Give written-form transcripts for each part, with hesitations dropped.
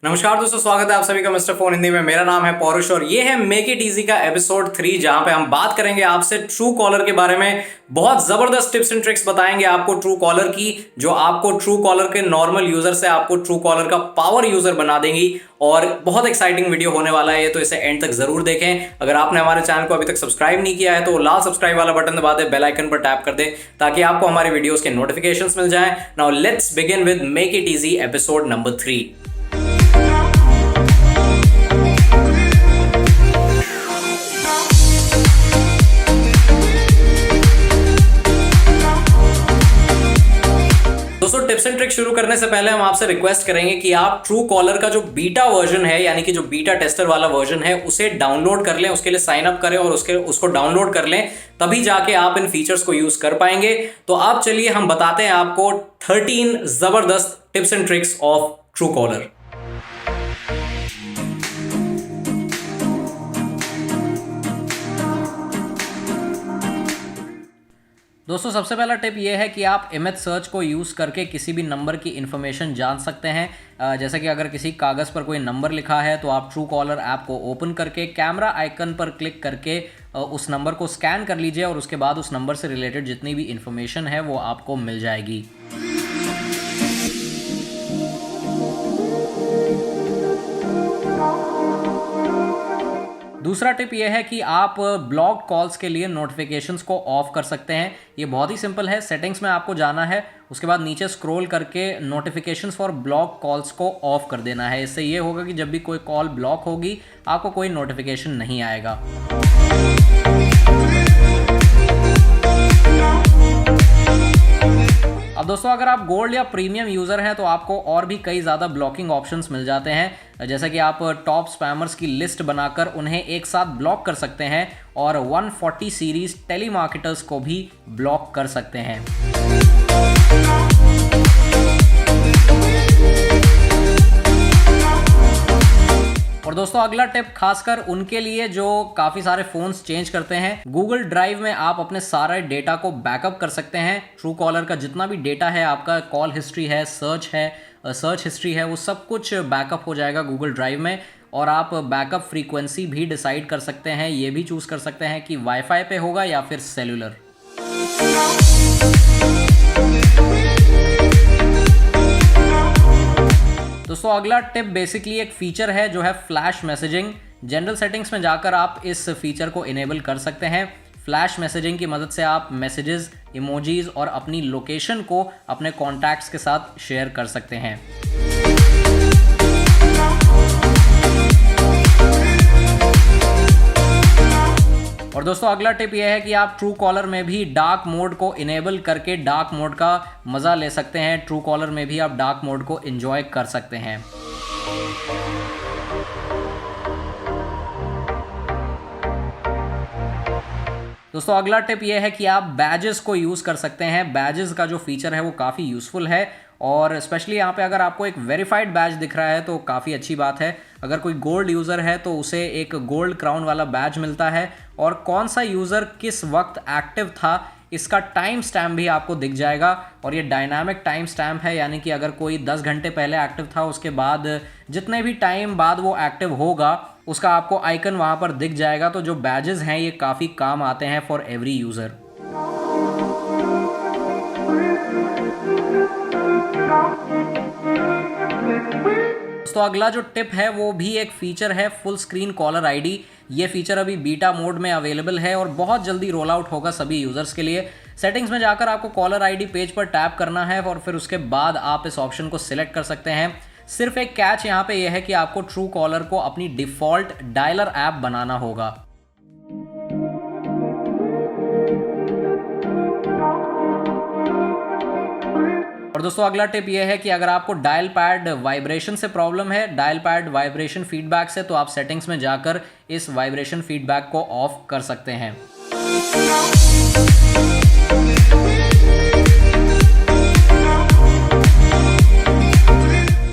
नमस्कार दोस्तों, स्वागत है आप सभी का मिस्टर फोन हिंदी में। मेरा नाम है पौरुष और ये है मेक इट इजी का एपिसोड 3, जहां पे हम बात करेंगे आपसे ट्रू कॉलर के बारे में। बहुत जबरदस्त टिप्स एंड ट्रिक्स बताएंगे आपको ट्रू कॉलर की, जो आपको ट्रू कॉलर के नॉर्मल यूजर से आपको ट्रू कॉलर का पावर यूजर बना देंगी। और बहुत एक्साइटिंग वीडियो होने वाला है ये, तो इसे एंड तक जरूर देखें। अगर आपने हमारे चैनल को अभी तक सब्सक्राइब नहीं किया है तो लाल सब्सक्राइब वाला बटन दबा दे, बेल आइकन पर टैप कर दे ताकि आपको हमारे वीडियोस के नोटिफिकेशंस मिल जाएं। Now let's begin with make it easy episode number 3। दोस्तों, टिप्स एंड ट्रिक्स शुरू करने से पहले हम आपसे रिक्वेस्ट करेंगे कि आप ट्रू कॉलर का जो बीटा वर्जन है, यानी कि जो बीटा टेस्टर वाला वर्जन है, उसे डाउनलोड कर लें, उसके लिए साइन अप करें और उसको डाउनलोड कर लें, तभी जाके आप इन फीचर्स को यूज कर पाएंगे। तो आप चलिए हम बताते हैं आपको 13 जबरदस्त tips and tricks of true collar. दोस्तों, सबसे पहला टिप ये है कि आप इमेज सर्च को यूज़ करके किसी भी नंबर की इन्फॉर्मेशन जान सकते हैं। जैसे कि अगर किसी कागज़ पर कोई नंबर लिखा है तो आप ट्रू कॉलर ऐप को ओपन करके कैमरा आइकन पर क्लिक करके उस नंबर को स्कैन कर लीजिए और उसके बाद उस नंबर से रिलेटेड जितनी भी इन्फॉर्मेशन है वो आपको मिल जाएगी। दूसरा टिप यह है कि आप ब्लॉक्ड कॉल्स के लिए नोटिफिकेशंस को ऑफ कर सकते हैं। ये बहुत ही सिंपल है। सेटिंग्स में आपको जाना है, उसके बाद नीचे स्क्रॉल करके नोटिफिकेशंस फॉर ब्लॉक कॉल्स को ऑफ कर देना है। इससे ये होगा कि जब भी कोई कॉल ब्लॉक होगी आपको कोई नोटिफिकेशन नहीं आएगा। अब दोस्तों, अगर आप गोल्ड या प्रीमियम यूज़र हैं तो आपको और भी कई ज़्यादा ब्लॉकिंग ऑप्शंस मिल जाते हैं। जैसे कि आप टॉप स्पैमर्स की लिस्ट बनाकर उन्हें एक साथ ब्लॉक कर सकते हैं और 140 सीरीज टेलीमार्केटर्स को भी ब्लॉक कर सकते हैं। और दोस्तों, अगला टिप खासकर उनके लिए जो काफ़ी सारे फ़ोन्स चेंज करते हैं। गूगल ड्राइव में आप अपने सारे डेटा को बैकअप कर सकते हैं। ट्रू कॉलर का जितना भी डेटा है, आपका कॉल हिस्ट्री है, सर्च हिस्ट्री है, वो सब कुछ बैकअप हो जाएगा गूगल ड्राइव में। और आप बैकअप फ्रीक्वेंसी भी डिसाइड कर सकते हैं, ये भी चूज़ कर सकते हैं कि वाईफाई पे होगा या फिर सेलुलर। दोस्तों, अगला टिप बेसिकली एक फीचर है जो है फ्लैश मैसेजिंग। जनरल सेटिंग्स में जाकर आप इस फीचर को इनेबल कर सकते हैं। फ्लैश मैसेजिंग की मदद से आप मैसेजेस, इमोजीज और अपनी लोकेशन को अपने कॉन्टैक्ट्स के साथ शेयर कर सकते हैं। और दोस्तों, अगला टिप यह है कि आप ट्रू कॉलर में भी डार्क मोड को इनेबल करके डार्क मोड का मज़ा ले सकते हैं। ट्रू कॉलर में भी आप डार्क मोड को एंजॉय कर सकते हैं। दोस्तों, अगला टिप यह है कि आप बैजेस को यूज़ कर सकते हैं। बैजेस का जो फीचर है वो काफ़ी यूज़फुल है और स्पेशली यहाँ पे अगर आपको एक वेरीफाइड बैज दिख रहा है तो काफ़ी अच्छी बात है। अगर कोई गोल्ड यूज़र है तो उसे एक गोल्ड क्राउन वाला बैज मिलता है और कौन सा यूज़र किस वक्त एक्टिव था इसका टाइम स्टैम्प भी आपको दिख जाएगा। और ये डायनामिक टाइम स्टैम्प है, यानी कि अगर कोई 10 घंटे पहले एक्टिव था, उसके बाद जितने भी टाइम बाद वो एक्टिव होगा उसका आपको आइकन वहाँ पर दिख जाएगा। तो जो बैजेस हैं ये काफ़ी काम आते हैं फॉर एवरी यूज़र। तो अगला जो टिप है वो भी एक फीचर है, फुल स्क्रीन कॉलर आईडी। ये फीचर अभी बीटा मोड में अवेलेबल है और बहुत जल्दी रोल आउट होगा सभी यूजर्स के लिए। सेटिंग्स में जाकर आपको कॉलर आईडी पेज पर टैप करना है और फिर उसके बाद आप इस ऑप्शन को सिलेक्ट कर सकते हैं। सिर्फ एक कैच यहाँ पे यह है कि आपको ट्रू कॉलर को अपनी डिफॉल्ट डायलर ऐप बनाना होगा। और दोस्तों, अगला टिप यह है कि अगर आपको डायल पैड वाइब्रेशन से प्रॉब्लम है, डायल पैड वाइब्रेशन फीडबैक से, तो आप सेटिंग्स में जाकर इस वाइब्रेशन फीडबैक को ऑफ कर सकते हैं।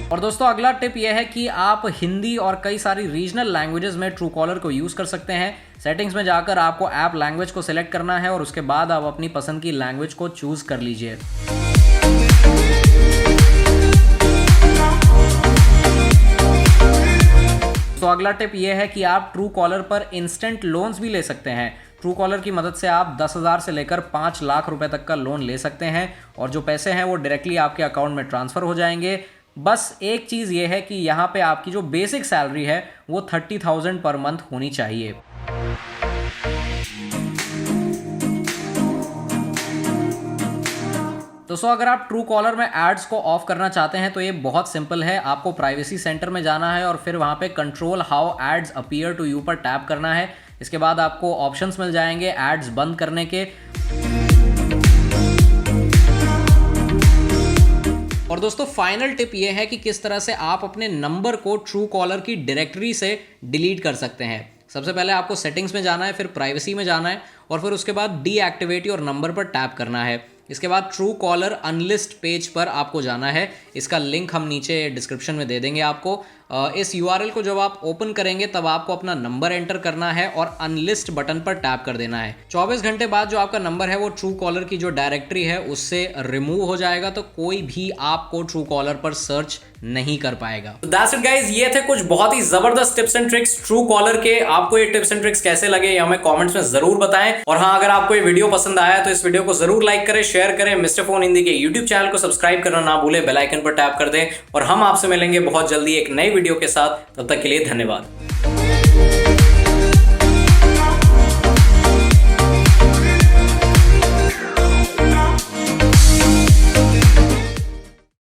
और दोस्तों, अगला टिप यह है कि आप हिंदी और कई सारी रीजनल लैंग्वेजेस में ट्रू कॉलर को यूज़ कर सकते हैं। सेटिंग्स में जाकर आपको ऐप लैंग्वेज को सिलेक्ट करना है और उसके बाद आप अपनी पसंद की लैंग्वेज को चूज़ कर लीजिए। दोस्तों अगला टिप ये है कि आप ट्रू कॉलर पर इंस्टेंट लोन्स भी ले सकते हैं। ट्रू कॉलर की मदद से आप 10,000 से लेकर 5 लाख रुपए तक का लोन ले सकते हैं और जो पैसे हैं वो डायरेक्टली आपके अकाउंट में ट्रांसफ़र हो जाएंगे। बस एक चीज़ ये है कि यहाँ पे आपकी जो बेसिक सैलरी है वो 30,000 पर मंथ होनी चाहिए। दोस्तों अगर आप ट्रू कॉलर में एड्स को ऑफ करना चाहते हैं तो ये बहुत सिंपल है। आपको प्राइवेसी सेंटर में जाना है और फिर वहाँ पे control how ads appear to you पर टैप करना है। इसके बाद आपको ऑप्शंस मिल जाएंगे एड्स बंद करने के। और दोस्तों फाइनल टिप ये है कि किस तरह से आप अपने नंबर को ट्रू कॉलर की डायरेक्टरी से डिलीट कर सकते हैं। सबसे पहले आपको सेटिंग्स में जाना है, फिर प्राइवेसी में जाना है और फिर उसके बाद डीएक्टिवेट योर नंबर पर टैप करना है। इसके बाद ट्रू कॉलर अनलिस्ट पेज पर आपको जाना है। इसका लिंक हम नीचे डिस्क्रिप्शन में दे देंगे आपको। इस यूआरएल को जब आप ओपन करेंगे तब आपको अपना नंबर एंटर करना है और अनलिस्ट बटन पर टैप कर देना है। 24 घंटे बाद जो आपका नंबर है वो ट्रू कॉलर की जो डायरेक्टरी है उससे रिमूव हो जाएगा, तो कोई भी आपको ट्रू कॉलर पर सर्च नहीं कर पाएगा। दैट्स इट गाइस, ये थे कुछ बहुत ही जबरदस्त tips and tricks true collar के। आपको ये टिप्स एंड ट्रिक्स कैसे लगे ये हमें कमेंट्स में जरूर बताएं। और हाँ, अगर आपको ये वीडियो पसंद आया तो इस वीडियो को जरूर लाइक करें, शेयर करें। मिस्टर फोन हिंदी के यूट्यूब चैनल को सब्सक्राइब करना ना भूलें, बेल आइकन पर टैप कर दें और हम आपसे मिलेंगे बहुत जल्दी एक नई वीडियो के साथ। तब तक के लिए धन्यवाद।